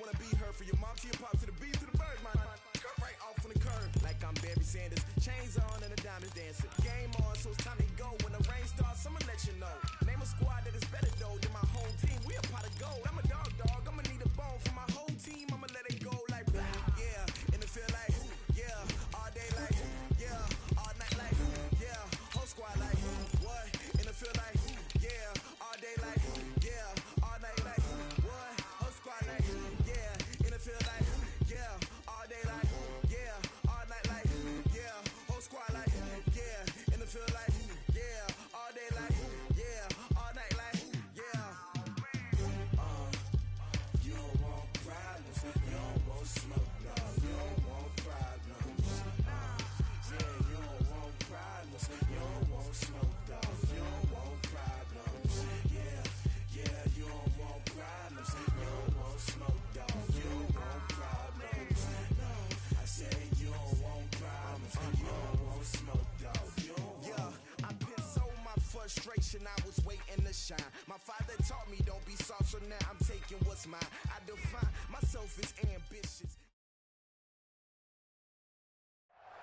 wanna be her, for your mom to your pop to the beat to the bird, man. Cut right off on the curve, like I'm Barry Sanders. Chains on and the diamonds dancing. Game on, so it's time to go. When the rain starts, I'ma let you know. Name a squad that is better though than my whole team. We a pot of gold. I'm a dog. I'ma need a bone for my whole team. I'ma let it go like blah. Yeah, and it feel like yeah, all day like yeah, all night like yeah, whole squad like what? And it feel like yeah, all day like yeah, all night like what? Whole squad like yeah, and it feel like yeah, all day like yeah, all night like yeah, whole squad like yeah, and it feel like yeah, all day like yeah, all night like yeah. You don't want problems, you don't want smoke, no, you don't want problems. Yeah, you don't want problems, you don't want smoke, no, you don't want problems. Yeah, you don't want problems, you don't want smoke, no, you don't want problems. No, I say you don't want problems, you don't want smoke, no, you don't want. Yeah, I pissed so my frustration, I was waiting to shine. My father taught me don't be soft, so now I'm taking what's mine. I define myself as ambitious.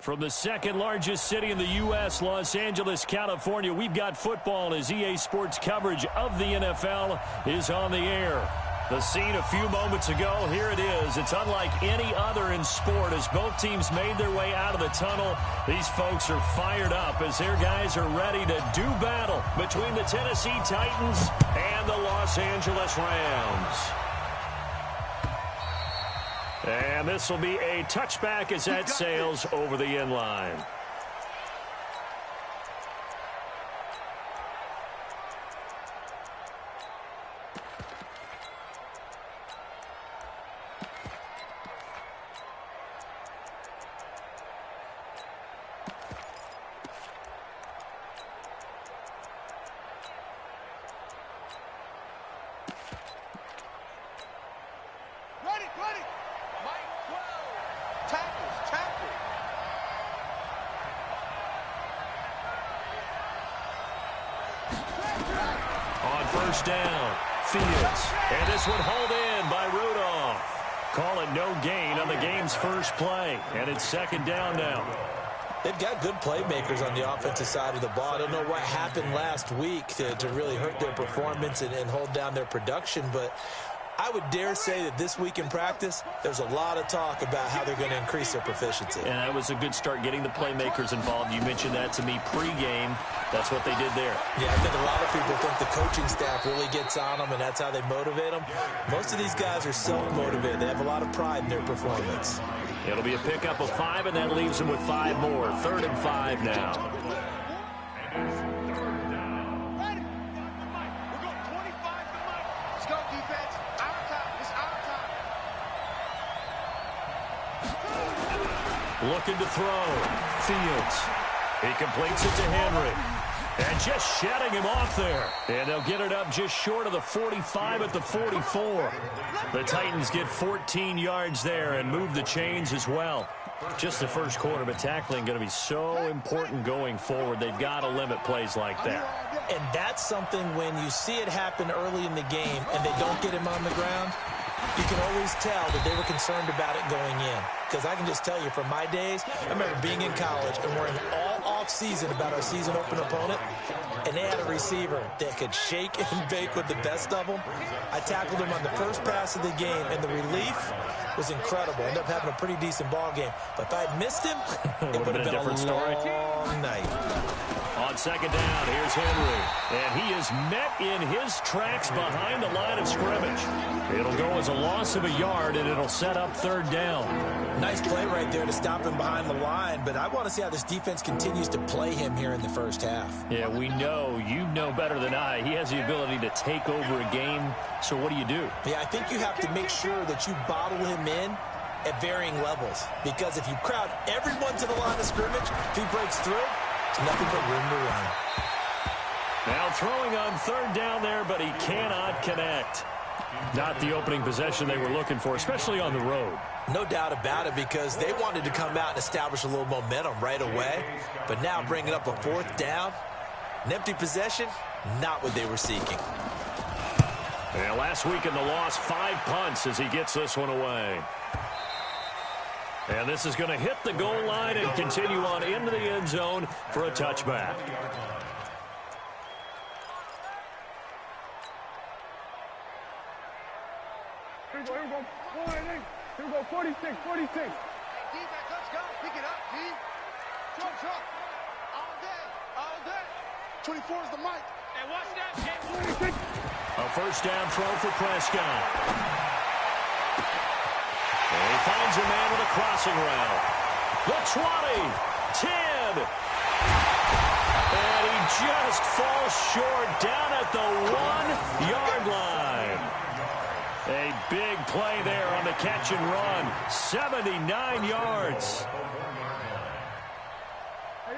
From the second largest city in the U.S., Los Angeles, California, we've got football as EA Sports coverage of the NFL is on the air. The scene a few moments ago, here it is. It's unlike any other in sport as both teams made their way out of the tunnel. These folks are fired up as their guys are ready to do battle between the Tennessee Titans and the Los Angeles Rams. And this will be a touchback as that sails over the end line. First down, Fields. And this one hauled in by Rudolph. Call it no gain on the game's first play. And it's second down now. They've got good playmakers on the offensive side of the ball. I don't know what happened last week to really hurt their performance and hold down their production, but I would dare say that this week in practice, there's a lot of talk about how they're going to increase their proficiency. And that was a good start getting the playmakers involved. You mentioned that to me pregame. That's what they did there. Yeah, I think a lot of people think the coaching staff really gets on them, and that's how they motivate them. Most of these guys are self-motivated. They have a lot of pride in their performance. It'll be a pickup of 5, and that leaves them with 5 more. 3rd and 5 now. Looking to throw. Fields. He completes it to Henry. And just shutting him off there. And they'll get it up just short of the 45 at the 44. The Titans get 14 yards there and move the chains as well. Just the first quarter, but tackling going to be so important going forward. They've got to limit plays like that. And that's something when you see it happen early in the game and they don't get him on the ground, you can always tell that they were concerned about it going in. Because I can just tell you from my days, I remember being in college and worrying all off-season about our season-open opponent, and they had a receiver that could shake and bake with the best of them. I tackled him on the first pass of the game, and the relief was incredible. Ended up having a pretty decent ball game. But if I had missed him, it would have been a long night. On second down, here's Henry. And he is met in his tracks behind the line of scrimmage. It'll go as a loss of a yard, and it'll set up 3rd down. Nice play right there to stop him behind the line, but I want to see how this defense continues to play him here in the first half. Yeah, we know. You know better than I. He has the ability to take over a game, so what do you do? Yeah, I think you have to make sure that you bottle him in at varying levels, because if you crowd everyone to the line of scrimmage, if he breaks through, it's nothing but room to run. Now throwing on 3rd down there, but he cannot connect. Not the opening possession they were looking for, especially on the road. No doubt about it, because they wanted to come out and establish a little momentum right away. But now bringing up a 4th down, an empty possession, not what they were seeking. And last week in the loss, 5 punts as he gets this one away. And this is going to hit the goal line and continue on into the end zone for a touchback. Here we go. Here we go. 46. Hey, defense, let's go. Pick it up, D. Truck. All day. 24 is the mic. Hey, watch that. A first down throw for Prescott. And he finds a man with a crossing route. The 20, 10. And he just falls short down at the 1-yard line. A big play there on the catch and run. 79 yards.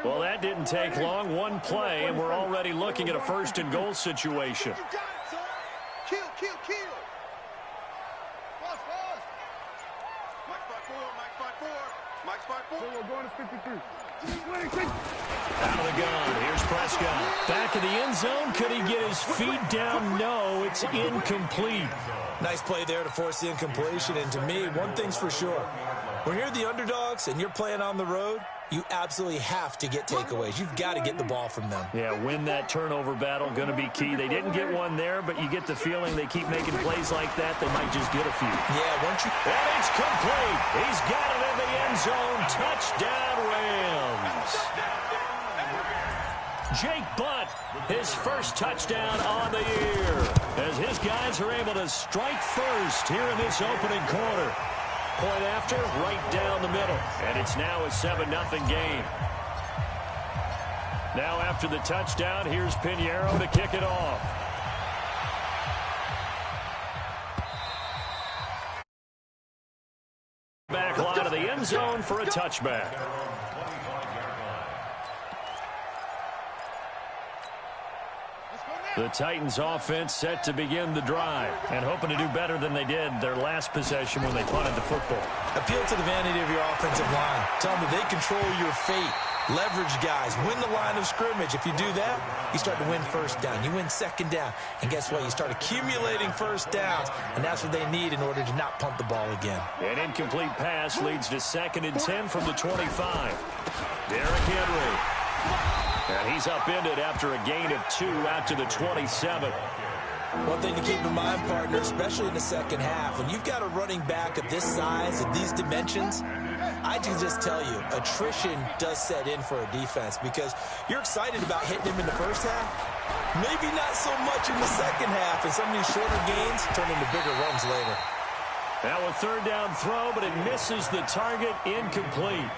Well, that didn't take long. One play, and we're already looking at a first and goal situation. You got it, son. Kill. Pause. Mike's 5-4. We're going to 53. Out of the gun. Here's Prescott. Back in the end zone. Could he get his feet down? No, it's incomplete. Nice play there to force the incompletion. And to me, one thing's for sure. When you're the underdogs and you're playing on the road, you absolutely have to get takeaways. You've got to get the ball from them. Yeah, win that turnover battle, going to be key. They didn't get one there, but you get the feeling they keep making plays like that, they might just get a few. Yeah, once you... And it's complete. He's got it in the end zone. Touchdown, Rams. Jake Butt, his first touchdown on the year, as his guys are able to strike first here in this opening quarter. Point after, right down the middle. And it's now a 7-0 game. Now after the touchdown, here's Pinheiro to kick it off. Back line of the end zone for a touchback. The Titans offense set to begin the drive and hoping to do better than they did their last possession when they punted the football. Appeal to the vanity of your offensive line. Tell them they control your fate. Leverage guys. Win the line of scrimmage. If you do that, you start to win first down. You win second down. And guess what? You start accumulating first downs. And that's what they need in order to not punt the ball again. An incomplete pass leads to 2nd and 10 from the 25. Derrick Henry. And he's upended after a gain of 2 out to the 27. One thing to keep in mind, partner, especially in the second half, when you've got a running back of this size and these dimensions, I can just tell you, attrition does set in for a defense because you're excited about hitting him in the first half. Maybe not so much in the second half, and some of these shorter gains turn into bigger runs later. Now a third down throw, but it misses the target, incomplete.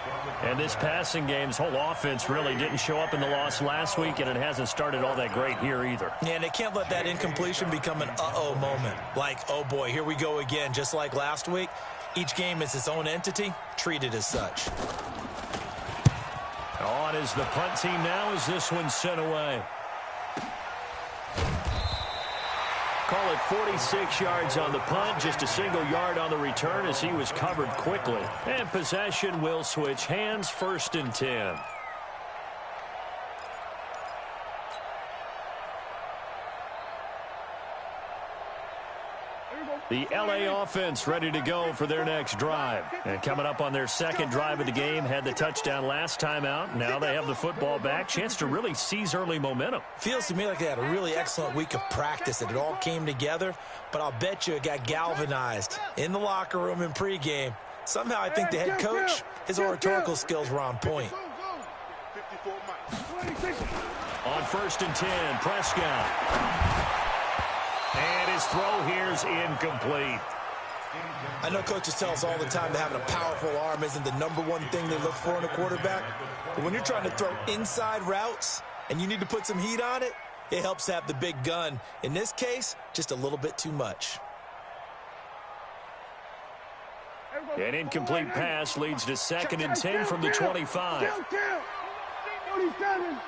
And this passing game's whole offense really didn't show up in the loss last week, and it hasn't started all that great here either. Yeah, and they can't let that incompletion become an uh-oh moment. Like, oh boy, here we go again, just like last week. Each game is its own entity, treated as such. On is the punt team now as this one's sent away. Call it 46 yards on the punt, just a single yard on the return as he was covered quickly. And possession will switch hands, 1st and 10. The LA offense ready to go for their next drive. And coming up on their second drive of the game, had the touchdown last time out. Now they have the football back. Chance to really seize early momentum. Feels to me like they had a really excellent week of practice and it all came together. But I'll bet you it got galvanized in the locker room in pregame. Somehow I think the head coach, his oratorical skills were on point. On 1st and 10, Prescott. And his throw here's incomplete. I know coaches tell us all the time that having a powerful arm isn't the #1 thing they look for in a quarterback. But when you're trying to throw inside routes and you need to put some heat on it, it helps to have the big gun. In this case, just a little bit too much. An incomplete pass leads to 2nd and 10 from the 25. 47.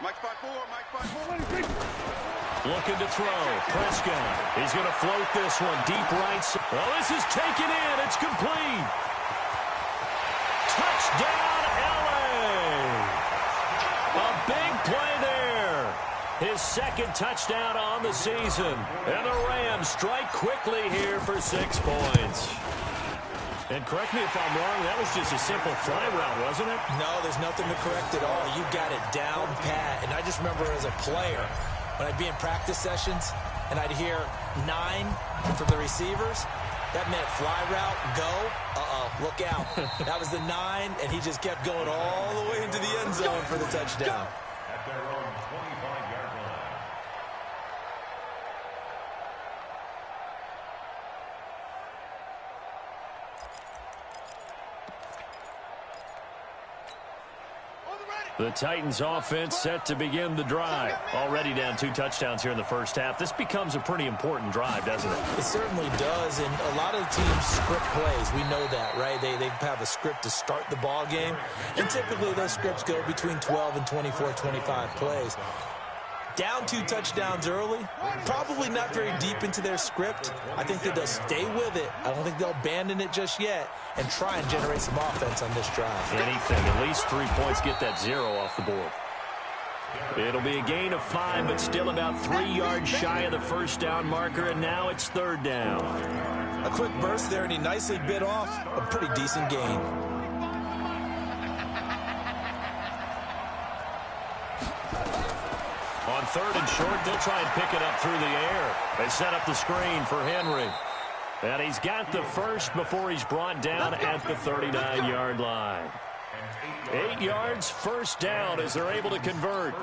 Mike's 5-4. Looking to throw. Prescott. He's going to float this one deep right. Well, this is taken in. It's complete. Touchdown, LA. A big play there. His second touchdown on the season. And the Rams strike quickly here for 6 points. And correct me if I'm wrong, that was just a simple fly route, wasn't it? No, there's nothing to correct at all. You got it down pat. And I just remember as a player, when I'd be in practice sessions and I'd hear 9 from the receivers, that meant fly route, go, look out. That was the 9, and he just kept going all the way into the end zone for the touchdown. At their own 25-yard line. The Titans offense set to begin the drive. Already down 2 touchdowns here in the first half. This becomes a pretty important drive, doesn't it? It certainly does, and a lot of teams script plays. We know that, right? They have a script to start the ball game, and typically those scripts go between 12 and 24, 25 plays. Down 2 touchdowns early, probably not very deep into their script. I think that they'll stay with it. I don't think they'll abandon it just yet and try and generate some offense on this drive. Anything, at least 3 points, get that 0 off the board. It'll be a gain of 5, but still about 3 yards shy of the first down marker, and now it's 3rd down. A quick burst there, and he nicely bit off a pretty decent gain. On 3rd and short, they'll try and pick it up through the air. They set up the screen for Henry. And he's got the first before he's brought down at the 39-yard line. 8 yards, first down as they're able to convert.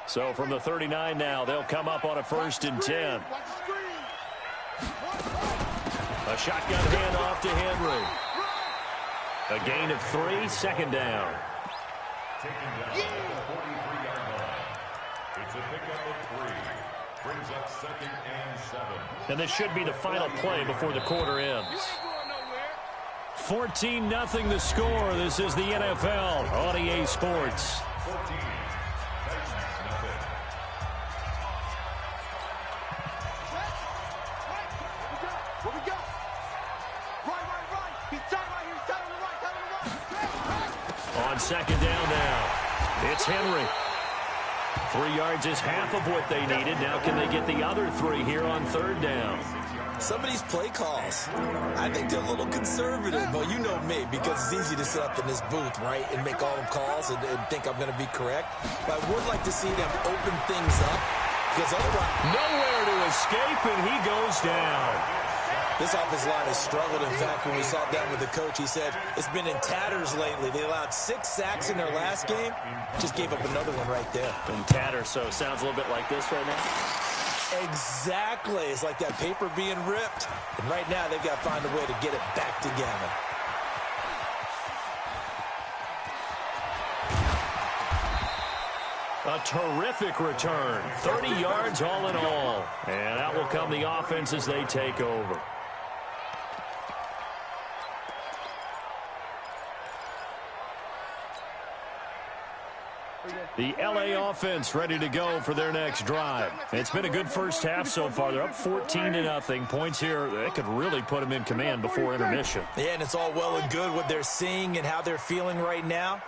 So from the 39 now, they'll come up on a 1st and 10. A shotgun handoff to Henry. A gain of 3, 2nd down. Taken down at the 43-yard line. It's a pickup of 3. Brings up 2nd and 7. And this should be the final play before the quarter ends. 14-0 the score. This is the NFL on EA Sports. 14. Titans, nothing. Where we go? Right. He's tight right here. He's tight on the right. On 2nd down now, it's Henry. 3 yards is half of what they needed. Now can they get the other 3 here on 3rd down? Some of these play calls, I think they're a little conservative. Well, you know me, because it's easy to sit up in this booth, right, and make all the calls and think I'm going to be correct. But I would like to see them open things up, because otherwise... Nowhere to escape, and he goes down. This offensive line has struggled. In fact, when we sat down with the coach, he said it's been in tatters lately. They allowed 6 sacks in their last game. Just gave up another one right there. In tatters, so sounds a little bit like this right now. Exactly. It's like that paper being ripped. And right now, they've got to find a way to get it back together. A terrific return. 30 yards all in all. And out will come the offense as they take over. The LA offense ready to go for their next drive. It's been a good first half so far. They're up 14-0. Points here, they could really put them in command before intermission. Yeah, and it's all well and good what they're seeing and how they're feeling right now.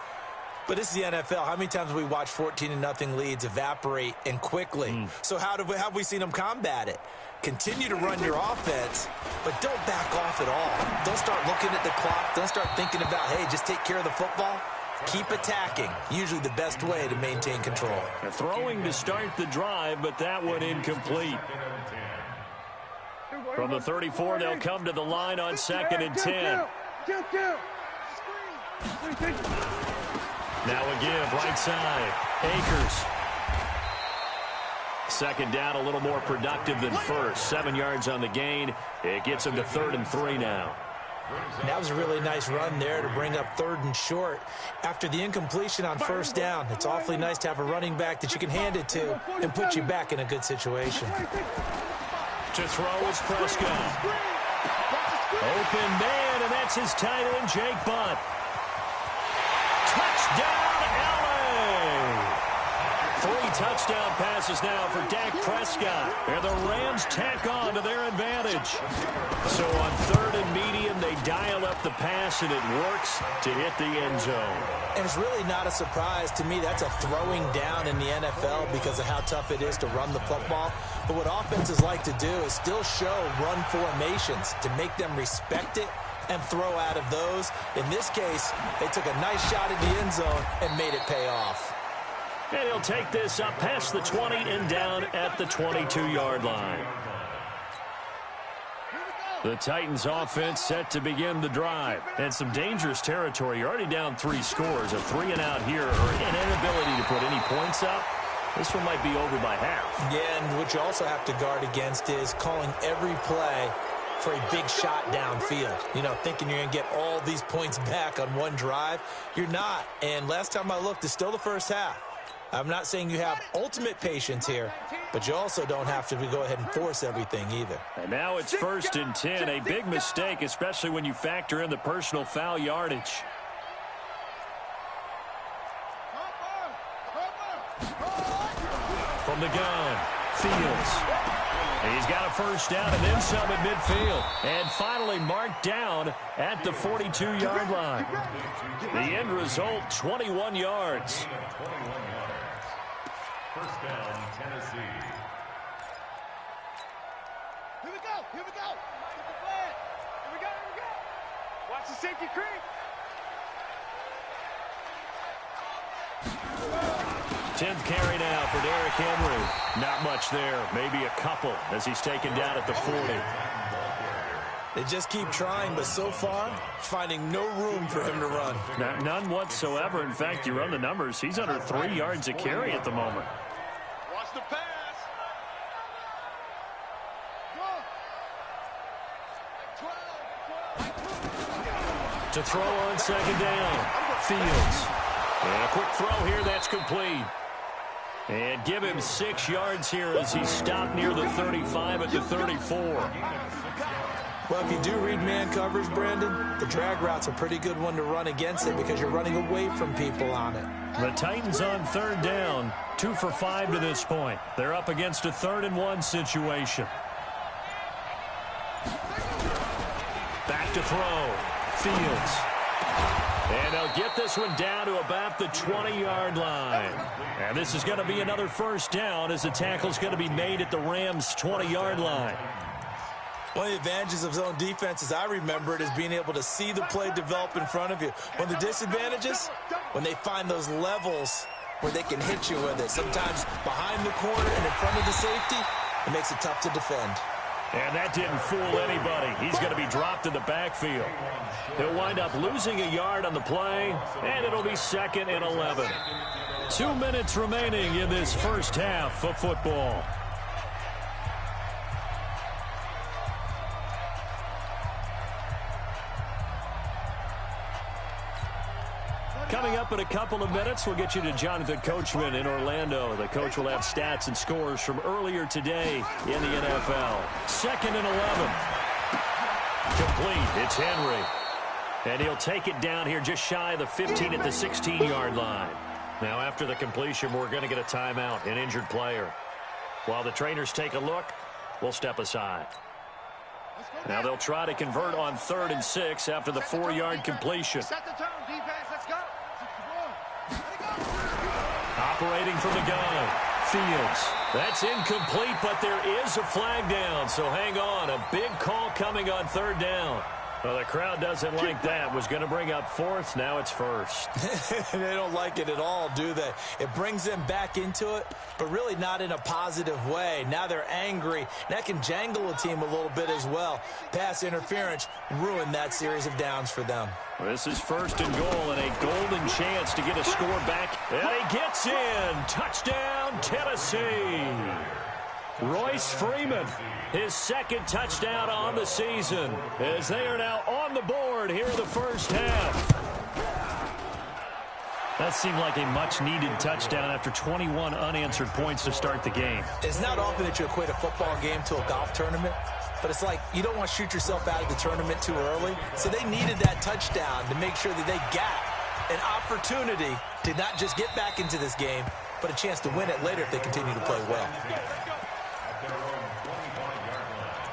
But this is the NFL. How many times have we watched 14-0 leads evaporate and quickly? So how have we seen them combat it? Continue to run your offense, but don't back off at all. Don't start looking at the clock. Don't start thinking about, hey, just take care of the football. Keep attacking. Usually the best way to maintain control. They're throwing to start the drive, but that one incomplete. From the 34, they'll come to the line on 2nd and 10. Now a give, right side. Akers. 2nd down, a little more productive than first. 7 yards on the gain. It gets them to 3rd and 3 now. That was a really nice run there to bring up 3rd and short. After the incompletion on 1st down, it's awfully nice to have a running back that you can hand it to and put you back in a good situation. To throw is Prescott. Open man, and that's his tight end, Jake Butt. Touchdown, LA! 3 touchdown passes now for Dak Prescott. And the Rams tack on to their advantage. So on third and medium, they dial up the pass, and it works to hit the end zone. And it's really not a surprise to me. That's a throwing down in the NFL because of how tough it is to run the football. But what offenses like to do is still show run formations to make them respect it and throw out of those. In this case, they took a nice shot at the end zone and made it pay off. And he'll take this up past the 20 and down at the 22-yard line. The Titans offense set to begin the drive. And some dangerous territory. You're already down 3 scores. A 3 and out here, or an inability to put any points up. This one might be over by half. Yeah, and what you also have to guard against is calling every play for a big shot downfield. You know, thinking you're going to get all these points back on one drive. You're not. And last time I looked, it's still the first half. I'm not saying you have ultimate patience here, but you also don't have to go ahead and force everything either. And now it's 1st and 10. A big mistake, especially when you factor in the personal foul yardage. From the gun, Fields. He's got a first down and then some at midfield. And finally marked down at the 42-yard line. The end result, 21 yards. First down, Tennessee. Here we go. Here we go. Get the flag. Here we go. Here we go. Watch the safety creep. 10th carry now for Derrick Henry. Not much there. Maybe a couple as he's taken down at the 40. They just keep trying, but so far, finding no room for him to run. None whatsoever. In fact, you run the numbers. He's under 3 yards a carry at the moment. Watch the pass. To throw on second down. Fields. And a quick throw here. That's complete. And give him 6 yards here as he stopped near the 35 at the 34. Well, if you do read man coverage, Brandon, the drag route's a pretty good one to run against it because you're running away from people on it. The Titans on third down, 2 for 5 to this point. They're up against a 3rd and 1 situation. Back to throw. Fields. And they'll get this one down to about the 20-yard line. And this is going to be another first down as the tackle's going to be made at the Rams' 20-yard line. One of the advantages of zone defense, as I remember it, is being able to see the play develop in front of you. One of the disadvantages, when they find those levels where they can hit you with it. Sometimes behind the corner and in front of the safety, it makes it tough to defend. And that didn't fool anybody. He's going to be dropped in the backfield. He'll wind up losing a yard on the play, and it'll be 2nd and 11. 2 minutes remaining in this first half of football. Coming up in a couple of minutes, we'll get you to Jonathan Coachman in Orlando. The coach will have stats and scores from earlier today in the NFL. 2nd and 11. Complete. It's Henry. And he'll take it down here just shy of the 15 at the 16-yard line. Now, after the completion, we're going to get a timeout, an injured player. While the trainers take a look, we'll step aside. Now they'll try to convert on 3rd and 6 after the 4-yard completion. Set the tone, defense. Let's go. Operating from the gun, Fields. That's incomplete, but there is a flag down, so hang on. A big call coming on 3rd down. Well, the crowd doesn't like that. Was going to bring up 4th. Now it's 1st. They don't like it at all, do they? It brings them back into it, but really not in a positive way. Now they're angry. That can jangle a team a little bit as well. Pass interference ruined that series of downs for them. This is 1st and goal and a golden chance to get a score back. And he gets in. Touchdown, Tennessee. Royce Freeman, his 2nd touchdown on the season, as they are now on the board here in the first half. That seemed like a much-needed touchdown after 21 unanswered points to start the game. It's not often that you equate a football game to a golf tournament, but it's like you don't want to shoot yourself out of the tournament too early. So they needed that touchdown to make sure that they got an opportunity to not just get back into this game, but a chance to win it later if they continue to play well. At their own 25-yard line.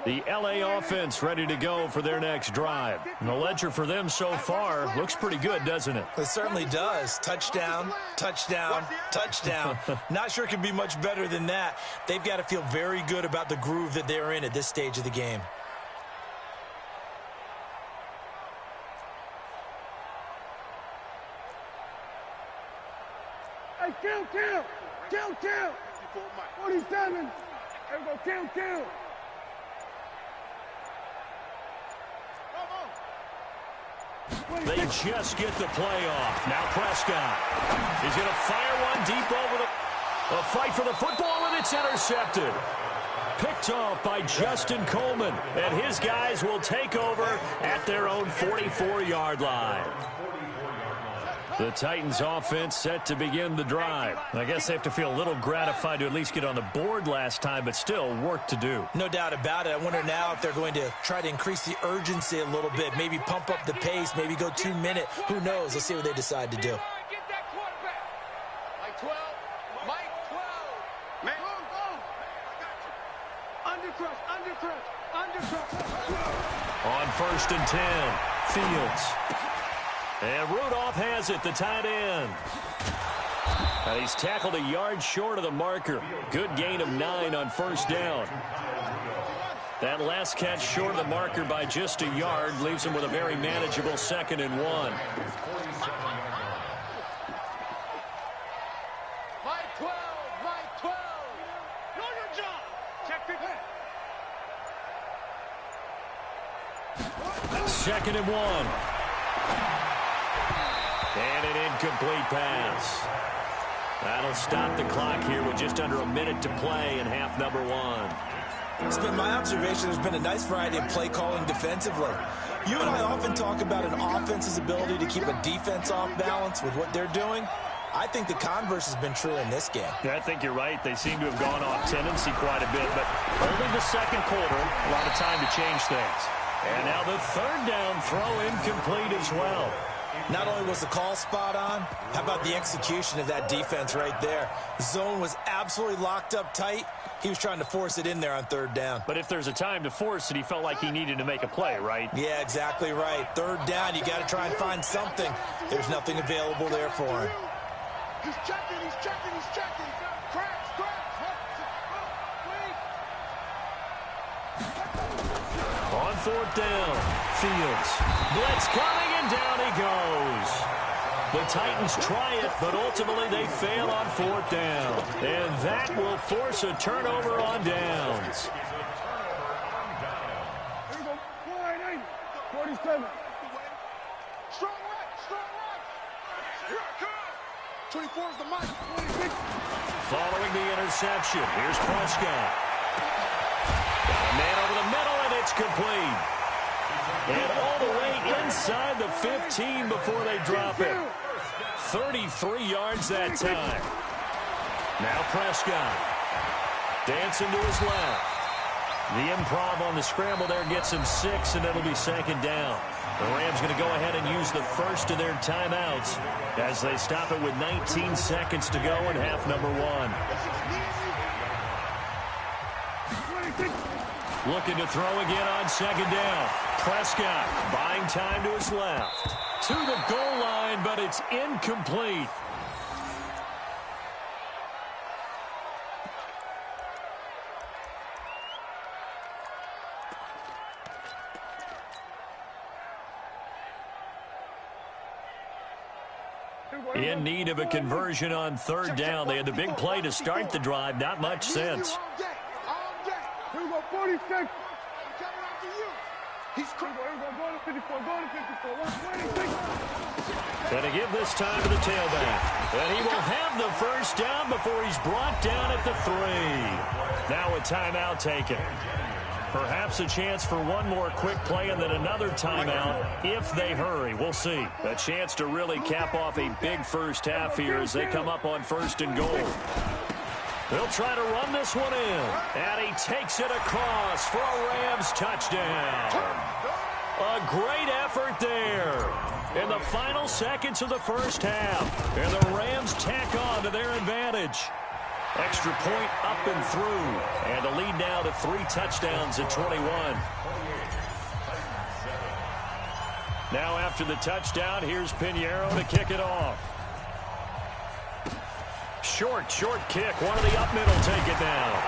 The LA offense ready to go for their next drive. And the ledger for them so far looks pretty good, doesn't it? It certainly does. Touchdown, touchdown, touchdown. Not sure it can be much better than that. They've got to feel very good about the groove that they're in at this stage of the game. Hey, count. 47. Everybody count. They just get the play off. Now Prescott is going to fire one deep over the fight for the football, and it's intercepted. Picked off by Justin Coleman, and his guys will take over at their own 44-yard line. The Titans offense set to begin the drive. I guess they have to feel a little gratified to at least get on the board last time, but still work to do. No doubt about it. I wonder now if they're going to try to increase the urgency a little bit, maybe pump up the pace, maybe go 2 minute. Who knows? Let's see what they decide to do. Get that quarterback. Mike 12. Mike 12. Man. Go. Undercrush. On 1st and 10, Fields. And Rudolph has it, the tight end. And he's tackled a yard short of the marker. Good gain of 9 on 1st down. That last catch short of the marker by just a yard leaves him with a very manageable 2nd and 1. Mike 12. Know your job. Check it. 2nd and 1. And an incomplete pass. That'll stop the clock here with just under a minute to play in half number 1. It's been my observation there's been a nice variety of play calling defensively. You and I often talk about an offense's ability to keep a defense off balance with what they're doing. I think the converse has been true in this game. Yeah, I think you're right. They seem to have gone off tendency quite a bit, but only the 2nd quarter, a lot of time to change things. And now the 3rd down throw incomplete as well. Not only was the call spot on, how about the execution of that defense right there? Zone was absolutely locked up tight. He was trying to force it in there on 3rd down. But if there's a time to force it, he felt like he needed to make a play, right? Yeah, exactly right. 3rd down, you got to try and find something. There's nothing available there for him. He's checking. Cracks. On 4th down, Fields. Blitz coming, and down he goes. The Titans try it, but ultimately they fail on 4th down. And that will force a turnover on downs. Here we go. 47. Strong right. Here I come. 24 is the mic. 26. Following the interception, here's Prescott. A man over the middle, and it's complete. And all the way inside the 15 before they drop it. 33 yards that time. Now Prescott. Dancing to his left. The improv on the scramble there gets him 6, and it'll be 2nd down. The Rams going to go ahead and use the first of their timeouts as they stop it with 19 seconds to go in half number 1. Looking to throw again on 2nd down. Prescott buying time to his left. To the goal line, but it's incomplete. In need of a conversion on 3rd down. They had the big play to start the drive. Not much since. Here we go, 46. He's going to 54, And to give this time to the tailback. And he will have the 1st down before he's brought down at the 3. Now a timeout taken. Perhaps a chance for one more quick play and then another timeout if they hurry. We'll see. A chance to really cap off a big first half here as they come up on 1st and goal. They'll try to run this one in. And he takes it across for a Rams touchdown. A great effort there in the final seconds of the first half. And the Rams tack on to their advantage. Extra point up and through. And the lead now to 3 touchdowns at 21. Now after the touchdown, here's Pinheiro to kick it off. Short kick. One of the up middle take it down.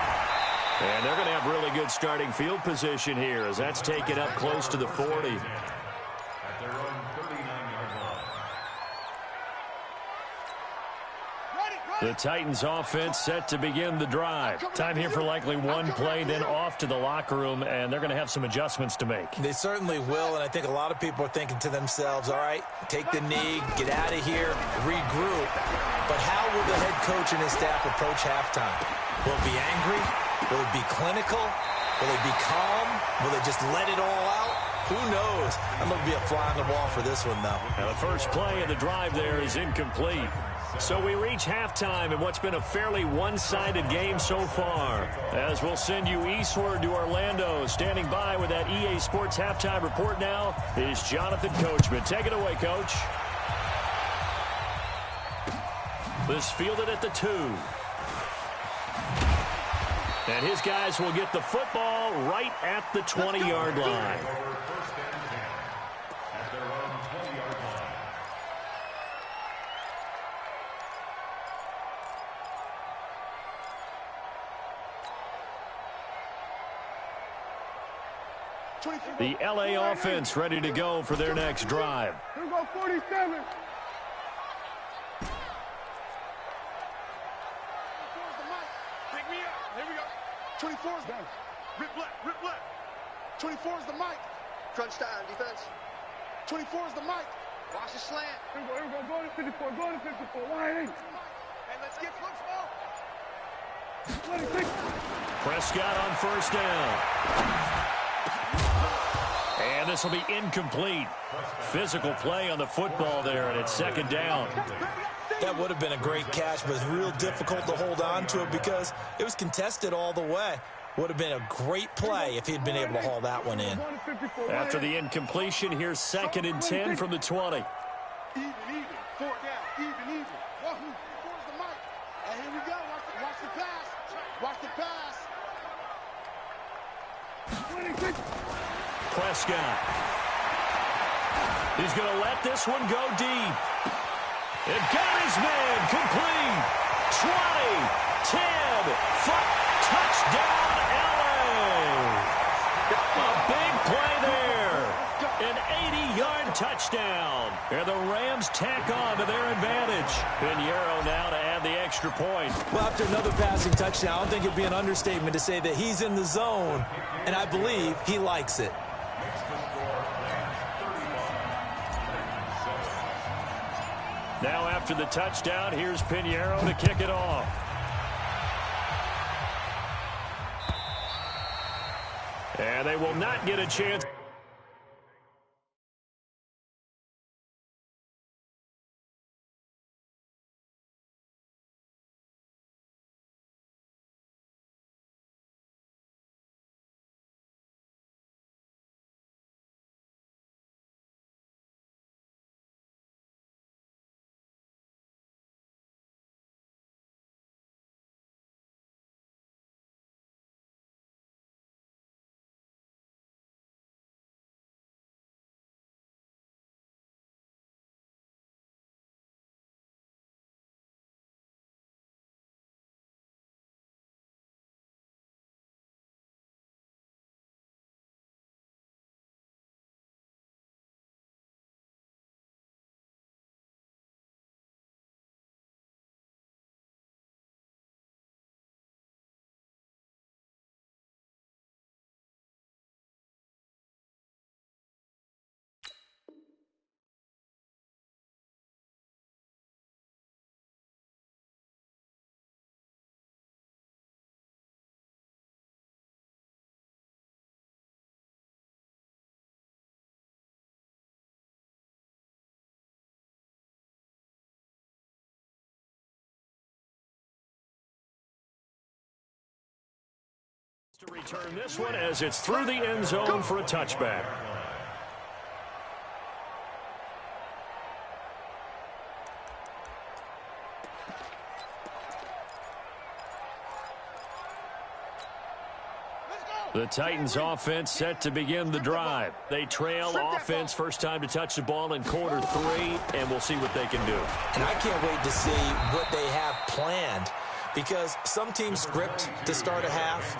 And they're going to have really good starting field position here as that's taken up close to the 40. At their own 39-yard line. The Titans offense set to begin the drive. Time here for likely one play, then off to the locker room, and they're going to have some adjustments to make. They certainly will, and I think a lot of people are thinking to themselves, all right, take the knee, get out of here, regroup. But how will the head coach and his staff approach halftime? Will it be angry? Will it be clinical? Will it be calm? Will they just let it all out? Who knows? I'm going to be a fly on the wall for this one, though. Now the first play of the drive there is incomplete. So we reach halftime in what's been a fairly one-sided game so far. As we'll send you eastward to Orlando. Standing by with that EA Sports halftime report now is Jonathan Coachman. Take it away, Coach. This fielded at the 2. And his guys will get the football right at the 20-yard line. First and 10 at their own 20-yard line. The LA offense ready to go for their next drive. Here we go, 47. Pick me up. Here we go. 24 is done. Rip left. 24 is the mic. Crunch time, defense. 24 is the mic. Watch the slant. Here we go. Go to 54. Go to 54. Wide eight. Hey, let's get football. 26. Prescott on first down. And this will be incomplete. Physical play on the football there, and it's second down. That would have been a great catch, but it's real difficult to hold on to it because it was contested all the way. Would have been a great play if he'd been able to haul that one in. After the incompletion, here's 2nd and 10 from the 20. Even. 4 down. Even. Wahoo. Towards the mic. And here we go. Watch the pass. Watch the pass. 26. Prescott. He's going to let this one go deep. It got his man complete. 20, 10, 5, touchdown LA. A big play there. An 80-yard touchdown. And the Rams tack on to their advantage. Pinheiro now to add the extra point. Well, after another passing touchdown, I don't think it'd be an understatement to say that he's in the zone, and I believe he likes it. Now after the touchdown, here's Pinheiro to kick it off. And they will not get a chance. To return this one as it's through the end zone for a touchback. The Titans offense set to begin the drive. They trail offense, first time to touch the ball in quarter 3, and we'll see what they can do. And I can't wait to see what they have planned, because some teams script to start a half.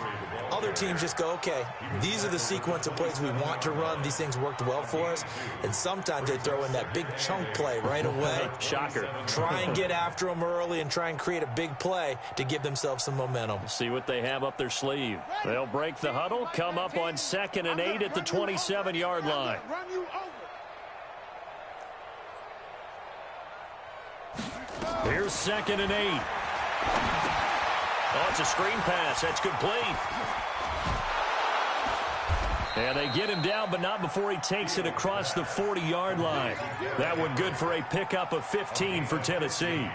Other teams just go, okay, these are the sequence of plays we want to run. These things worked well for us. And sometimes they throw in that big chunk play right away. Shocker. Try and get after them early and try and create a big play to give themselves some momentum. See what they have up their sleeve. They'll break the huddle, come up on 2nd and 8 at the 27-yard line. Here's 2nd and 8. Oh, it's a screen pass. That's complete. And they get him down, but not before he takes it across the 40-yard line. That one good for a pickup of 15 for Tennessee.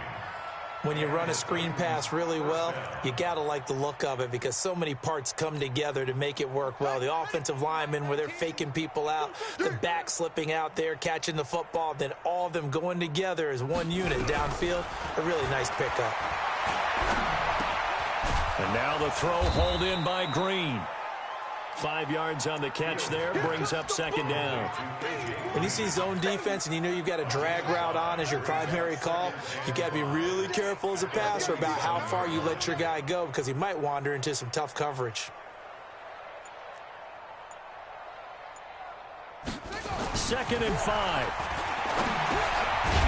When you run a screen pass really well, you got to like the look of it, because so many parts come together to make it work well. The offensive linemen, where they're faking people out, the back slipping out there, catching the football, then all of them going together as one unit downfield. A really nice pickup. And now the throw hauled in by Green. 5 yards on the catch there, brings up 2nd down. When you see zone defense and you know you've got a drag route on as your primary call, you've got to be really careful as a passer about how far you let your guy go, because he might wander into some tough coverage. 2nd and 5.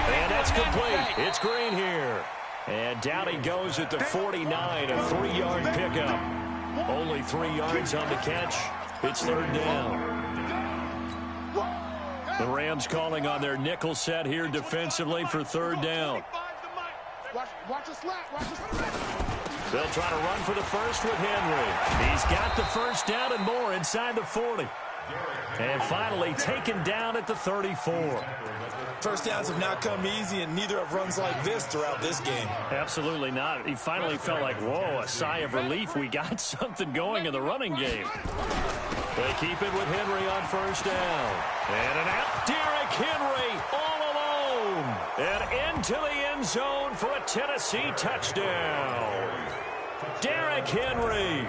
And that's complete. It's Green here. And down he goes at the 49, a 3-yard pickup. Only 3 yards on the catch. It's 3rd down. The Rams calling on their nickel set here defensively for 3rd down. They'll try to run for the first with Henry. He's got the first down and more inside the 40. And finally taken down at the 34. First downs have not come easy, and neither have runs like this throughout this game. Absolutely not. He finally felt like, whoa, a sigh of relief. We got something going in the running game. They keep it with Henry on 1st down. And an out. Derrick Henry all alone. And into the end zone for a Tennessee touchdown. Derrick Henry.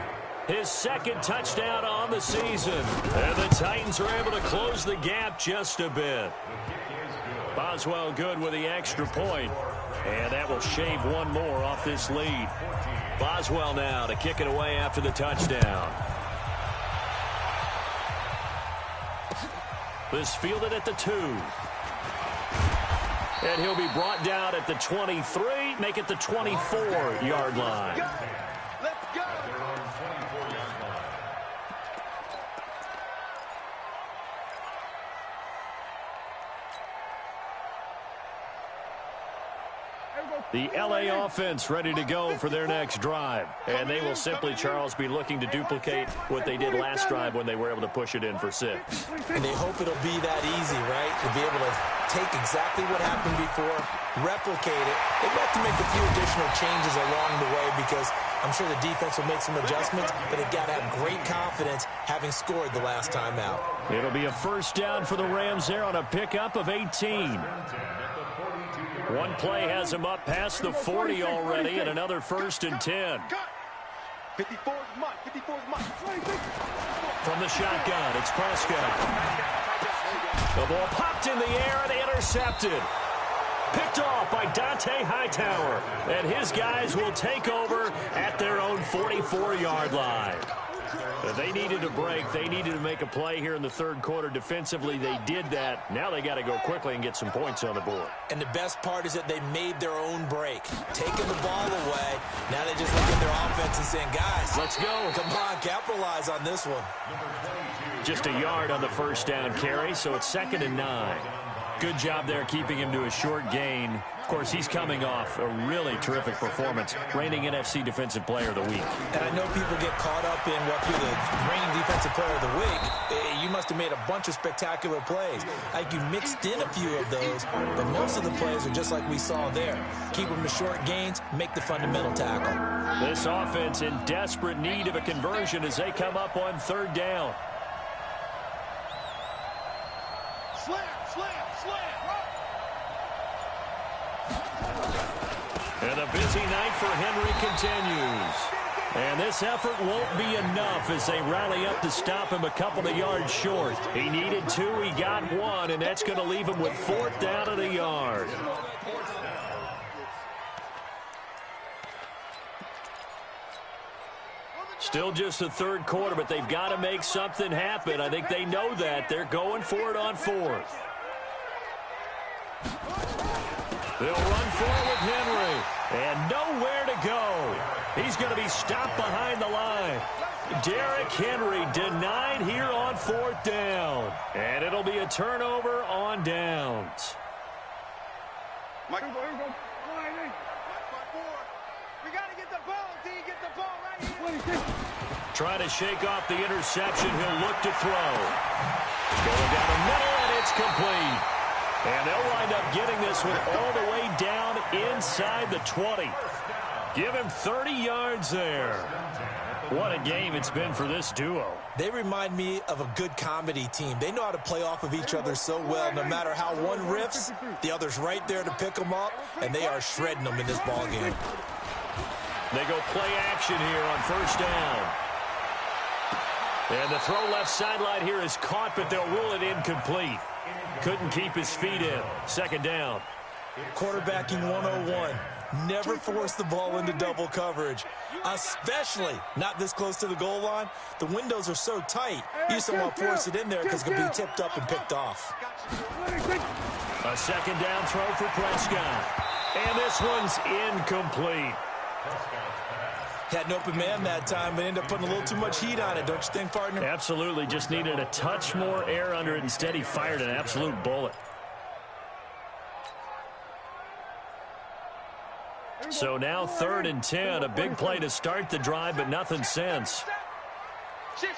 His 2nd touchdown on the season. And the Titans are able to close the gap just a bit. Boswell good with the extra point. And that will shave one more off this lead. Boswell now to kick it away after the touchdown. This fielded at the 2. And he'll be brought down at the 23, make it the 24-yard line. The LA offense ready to go for their next drive. And they will simply, Charles, be looking to duplicate what they did last drive when they were able to push it in for 6. And they hope it'll be that easy, right? To be able to take exactly what happened before, replicate it. They've got to make a few additional changes along the way, because I'm sure the defense will make some adjustments, but they've got to have great confidence having scored the last time out. It'll be a 1st down for the Rams there on a pickup of 18. One play has him up past the 40 already, and another 1st and 10. 54's mine. 54's mine. From the shotgun, it's Prescott. The ball popped in the air and intercepted. Picked off by Dante Hightower. And his guys will take over at their own 44-yard line. They needed a break. They needed to make a play here in the 3rd quarter. Defensively, they did that. Now they got to go quickly and get some points on the board. And the best part is that they made their own break. Taking the ball away. Now they just look at their offense and saying, guys, let's go. Come on, capitalize on this one. Just a yard on the 1st down carry, so it's 2nd and 9. Good job there keeping him to a short gain. Of course, he's coming off a really terrific performance, reigning NFC Defensive Player of the Week. And I know people get caught up in what you're the reigning Defensive Player of the Week. you must have made a bunch of spectacular plays. Like you mixed in a few of those, but most of the plays are just like we saw there. Keep them to short gains, make the fundamental tackle. This offense in desperate need of a conversion as they come up on third down. Slam, slam, slam. And a busy night for Henry continues. And this effort won't be enough as they rally up to stop him a couple of yards short. He needed 2, he got 1, and that's going to leave him with 4th down and a yard. Still just the third quarter, but they've got to make something happen. I think they know that. They're going for it on 4th. They'll run for it with Henry. And nowhere to go. He's going to be stopped behind the line. Derrick Henry denied here on 4th down. And it'll be a turnover on downs. We got to get the ball, D. Get the ball right here. Trying to shake off the interception. He'll look to throw. Going down the middle, and it's complete. And they'll wind up getting this one all the way down inside the 20. Give him 30 yards there. What a game it's been for this duo. They remind me of a good comedy team. They know how to play off of each other so well. No matter how one riffs, the other's right there to pick them up, and they are shredding them in this ballgame. They go play action here on 1st down. And the throw left sideline here is caught, but they'll rule it incomplete. Couldn't keep his feet in. 2nd down. Quarterbacking 101. Never force the ball into double coverage, especially not this close to the goal line. The windows are so tight, you just don't want to force it in there because it can be tipped up and picked off. A 2nd down throw for Prescott. And this one's incomplete. Had an open man that time, but ended up putting a little too much heat on it, don't you think, partner? Absolutely. Just needed a touch more air under it. Instead, he fired an absolute bullet. So now 3rd and 10. A big play to start the drive, but nothing since. Shit.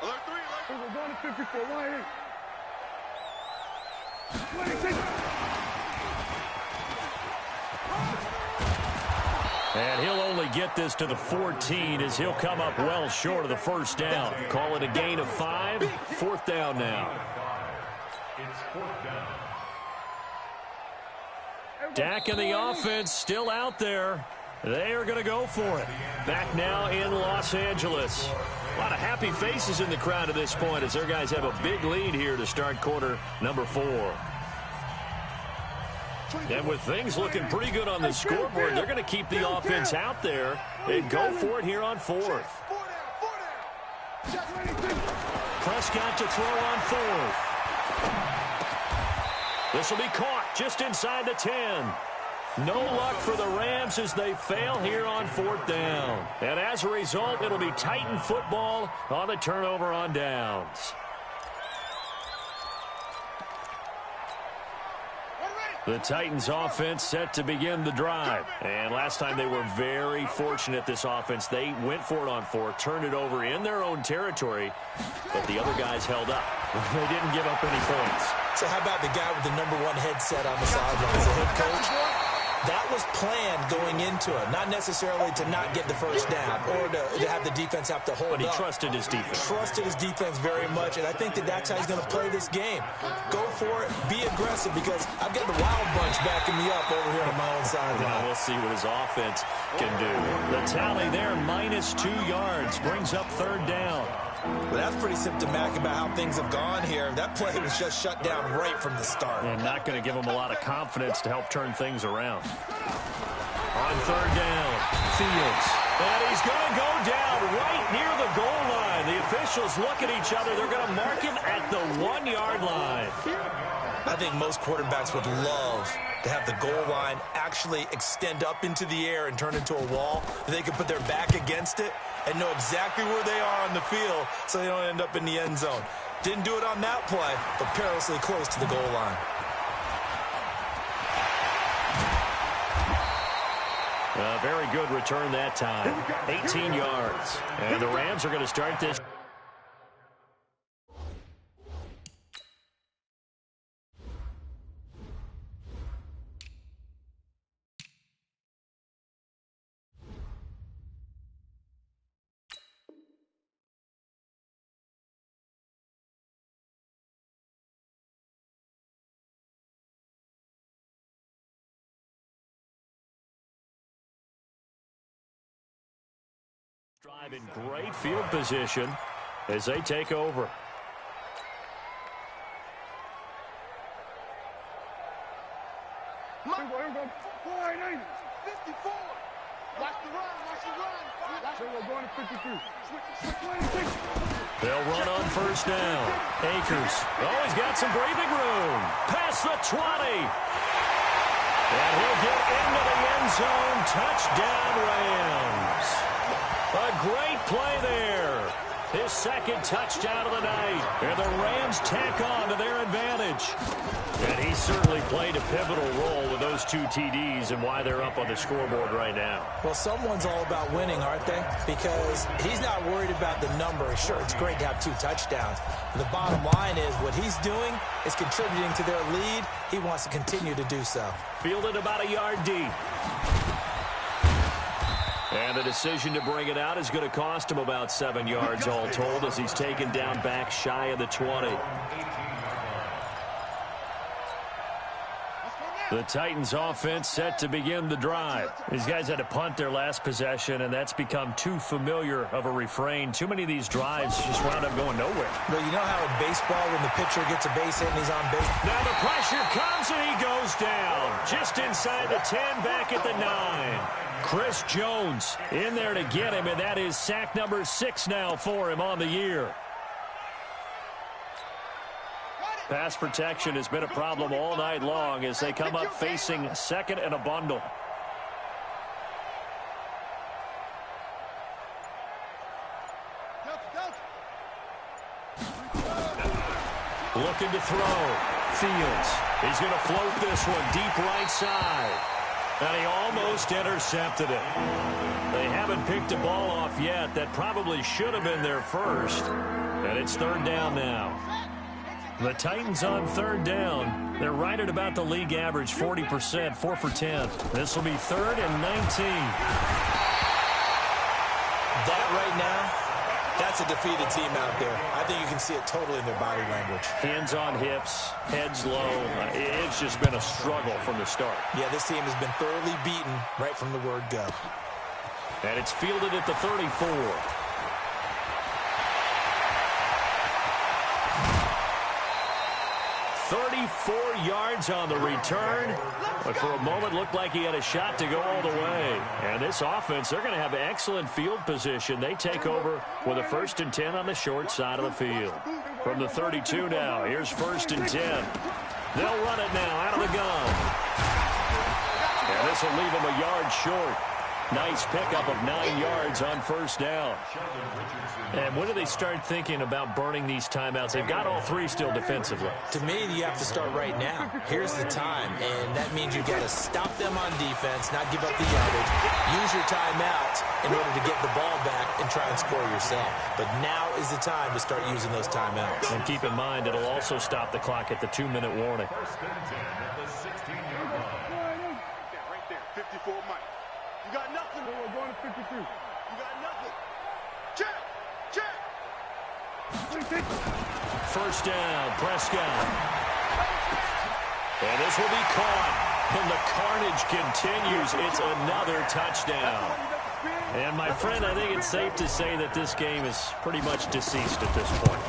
Alert 3. We're going to 54. Why? And he'll only get this to the 14 as he'll come up well short of the 1st down. Call it a gain of 5. 4th down now. It's 4th down. Dak and the offense still out there. They are going to go for it. Back now in Los Angeles. A lot of happy faces in the crowd at this point as their guys have a big lead here to start quarter number 4. And with things looking pretty good on the scoreboard, they're going to keep the offense out there and go for it here on 4th. Prescott to throw on 4th. This will be caught just inside the 10. No luck for the Rams as they fail here on 4th down. And as a result, it'll be Titan football on the turnover on downs. The Titans offense set to begin the drive. And last time they were very fortunate, this offense. They went for it on 4th, turned it over in their own territory, but the other guys held up. They didn't give up any points. So how about the guy with the #1 headset on the sidelines, the head coach? That was planned going into it, not necessarily to not get the 1st down or to have the defense have to hold up. But he trusted his defense. Trusted his defense very much, and I think that's how he's going to play this game. Go for it, be aggressive, because I've got the Wild Bunch backing me up over here on my own sideline. Now we'll see what his offense can do. The tally there, -2 yards, brings up 3rd down. Well, that's pretty symptomatic about how things have gone here. That play was just shut down right from the start. And not going to give him a lot of confidence to help turn things around. On 3rd down, Fields. And he's going to go down right near the goal line. The officials look at each other. They're going to mark him at the 1-yard line. I think most quarterbacks would love to have the goal line actually extend up into the air and turn into a wall. They can put their back against it and know exactly where they are on the field so they don't end up in the end zone. Didn't do it on that play, but perilously close to the goal line. A very good return that time. 18 yards. And the Rams are going to start this. Drive in great field position as they take over. Here we go. 480. 54. Watch the run. Here we go, going to 52. They'll run on first down. Akers. Oh, he's got some breathing room. Past the 20. And he'll get into the end zone. Touchdown, Rams. A great play there. His second touchdown of the night. And the Rams tack on to their advantage. And he certainly played a pivotal role with those 2 TDs and why they're up on the scoreboard right now. Well, someone's all about winning, aren't they? Because he's not worried about the number. Sure, it's great to have 2 touchdowns. The bottom line is what he's doing is contributing to their lead. He wants to continue to do so. Fielded about a yard deep. And the decision to bring it out is going to cost him about 7 yards all told as he's taken down back shy of the 20. The Titans offense set to begin the drive. These guys had to punt their last possession, and that's become too familiar of a refrain. Too many of these drives just wound up going nowhere. Well, you know how in baseball when the pitcher gets a base hit and he's on base? Now the pressure comes and he goes down. Just inside the 10, back at the 9. Chris Jones in there to get him, and that is sack number 6 now for him on the year. Pass protection has been a problem all night long as they come up facing second and a bundle. Looking to throw. Fields. He's going to float this one deep right side. And he almost intercepted it. They haven't picked a ball off yet. That probably should have been their first. And it's third down now. The Titans on third down. They're right at about the league average, 40%, 4 for 10. This will be 3rd and 19. That right now, that's a defeated team out there. I think you can see it totally in their body language. Hands on hips, heads low. It's just been a struggle from the start. Yeah, this team has been thoroughly beaten right from the word go. And it's fielded at the 34. 34 yards on the return. But for a moment, looked like he had a shot to go all the way. And this offense, they're going to have excellent field position. They take over with a 1st and 10 on the short side of the field. From the 32 now, here's 1st and 10. They'll run it now out of the gun. And this will leave them a yard short. Nice pickup of 9 yards on first down. And when do they start thinking about burning these timeouts? They've got all 3 still defensively. To me, you have to start right now. Here's the time, and that means you've got to stop them on defense, not give up the yardage, use your timeouts in order to get the ball back and try and score yourself. But now is the time to start using those timeouts. And keep in mind, it'll also stop the clock at the 2-minute warning. 1st and 10 at the 16-yard line. Right there, 54 Mike. You got nothing. We're going to 52. You got nothing. Check. First down, Prescott. And this will be caught. And the carnage continues. It's another touchdown. And, my friend, I think it's safe to say that this game is pretty much deceased at this point.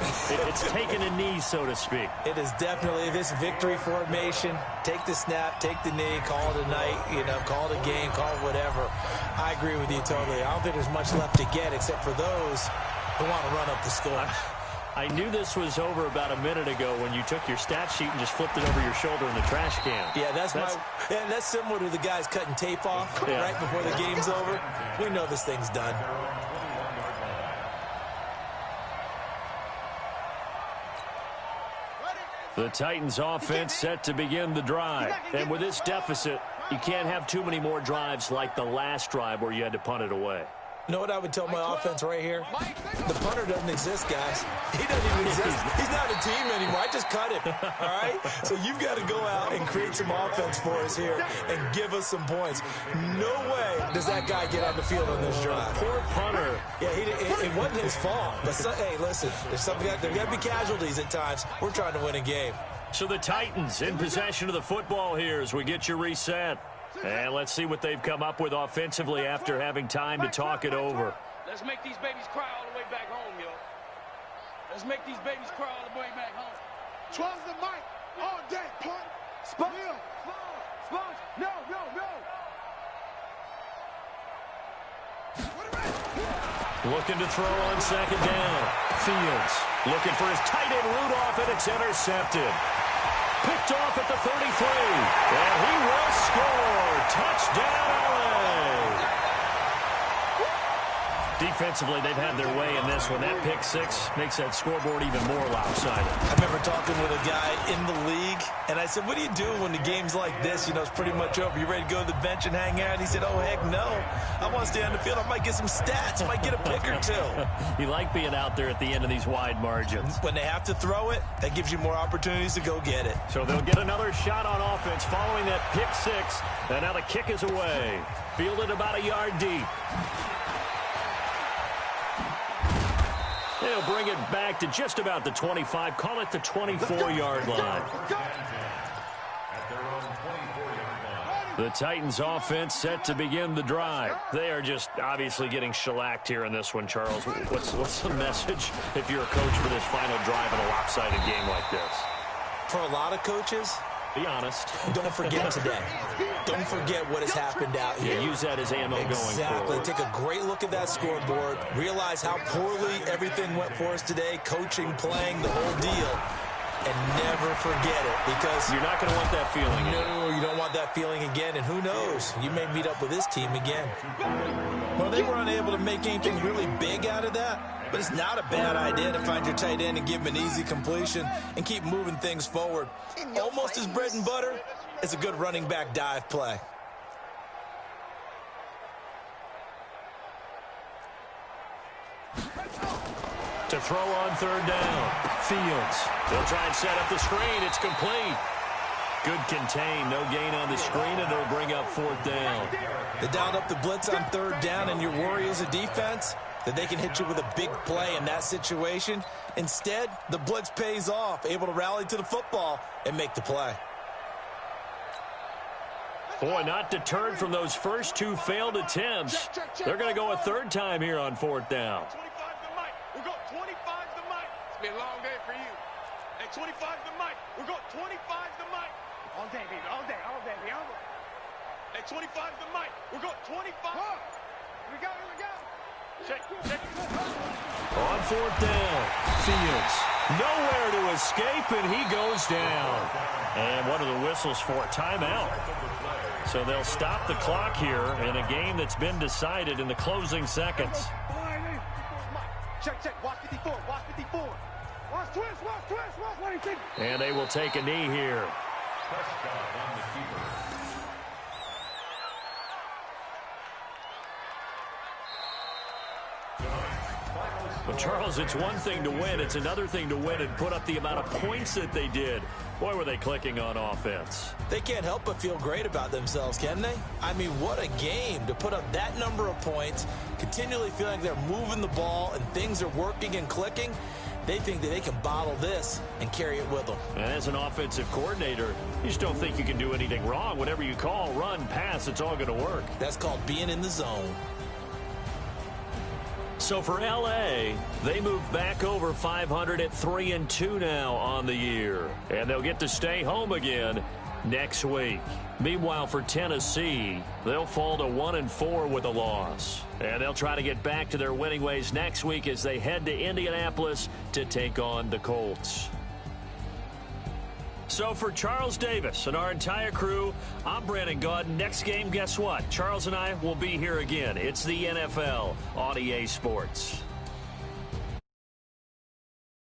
It's taken a knee, so to speak. It is definitely this victory formation. Take the snap, take the knee, call it a night, call it a game, call it whatever. I agree with you totally. I don't think there's much left to get except for those who want to run up the score. I knew this was over about a minute ago when you took your stat sheet and just flipped it over your shoulder in the trash can. Yeah, that's similar to the guys cutting tape off right before the game's over. We know this thing's done. The Titans offense set to begin the drive. And with this deficit, you can't have too many more drives like the last drive where you had to punt it away. You know what I would tell my offense right here? The punter doesn't exist, guys. He doesn't even exist. He's not a team anymore. I just cut him, all right? So you've got to go out and create some offense for us here and give us some points. No way does that guy get on the field on this drive. Poor punter. Yeah, it wasn't his fault. But, hey, listen, there's got to be casualties at times. We're trying to win a game. So the Titans in possession of the football here as we get you reset. And let's see what they've come up with offensively after having time to talk it over. Let's make these babies cry all the way back home, yo. Let's make these babies cry all the way back home. 12's the mic all day, punt. Sponge. Yeah. Sponge. No. Looking to throw on second down. Fields looking for his tight end Rudolph, and it's intercepted. Picked off at the 33, and he will score. Touchdown, LA. Defensively, they've had their way in this one. That pick six makes that scoreboard even more lopsided. I remember talking with a guy in the league, and I said, what do you do when the game's like this? You know, it's pretty much over. You ready to go to the bench and hang out? He said, oh, heck no. I want to stay on the field. I might get some stats. I might get a pick or two. You like being out there at the end of these wide margins. When they have to throw it, that gives you more opportunities to go get it. So they'll get another shot on offense following that pick six. And now the kick is away. Fielded about a yard deep. They'll bring it back to just about the 25. Call it the 24-yard line. The Titans offense set to begin the drive. They are just obviously getting shellacked here in this one, Charles. What's the message if you're a coach for this final drive in a lopsided game like this? For a lot of coaches, be honest. Don't forget today. Don't forget what has happened out here. Yeah, use that as ammo going forward. Exactly. Take a great look at that scoreboard. Realize how poorly everything went for us today. Coaching, playing, the whole deal. And never forget it, because you're not going to want that feeling again. No, you don't want that feeling again. And who knows? You may meet up with this team again. Well, they were unable to make anything really big out of that. But it's not a bad idea to find your tight end and give him an easy completion and keep moving things forward. Almost as bread and butter as a good running back dive play. To throw on third down. Fields. They'll try and set up the screen. It's complete. Good contain. No gain on the screen, and it'll bring up fourth down. They dialed up the blitz on third down, and your worry as a defense that they can hit you with a big play in that situation. Instead, the blitz pays off, able to rally to the football and make the play. Boy, not deterred from those first two failed attempts. They're going to go a third time here on fourth down. 25 the mic. We'll go 25 the mic. It's been a long day for you. Hey, 25 the mic. We'll go 25 the mic. All day, baby. All day. Hey, 25 the mic. We'll go 25. Here we go. Check. On fourth down, Fields nowhere to escape, and he goes down. And one of the whistles for a timeout. So they'll stop the clock here in a game that's been decided in the closing seconds. Check. Watch 54. Watch twist. And they will take a knee here. Well, Charles, it's one thing to win. It's another thing to win and put up the amount of points that they did. Boy, were they clicking on offense. They can't help but feel great about themselves, can they? I mean, what a game to put up that number of points, continually feeling they're moving the ball and things are working and clicking. They think that they can bottle this and carry it with them. And as an offensive coordinator, you just don't think you can do anything wrong. Whatever you call, run, pass, it's all going to work. That's called being in the zone. So for L.A., they move back over 500 at 3-2 now on the year. And they'll get to stay home again next week. Meanwhile, for Tennessee, they'll fall to 1-4 with a loss. And they'll try to get back to their winning ways next week as they head to Indianapolis to take on the Colts. So for Charles Davis and our entire crew, I'm Brandon Gaudin. Next game, guess what? Charles and I will be here again. It's the NFL on EA Sports.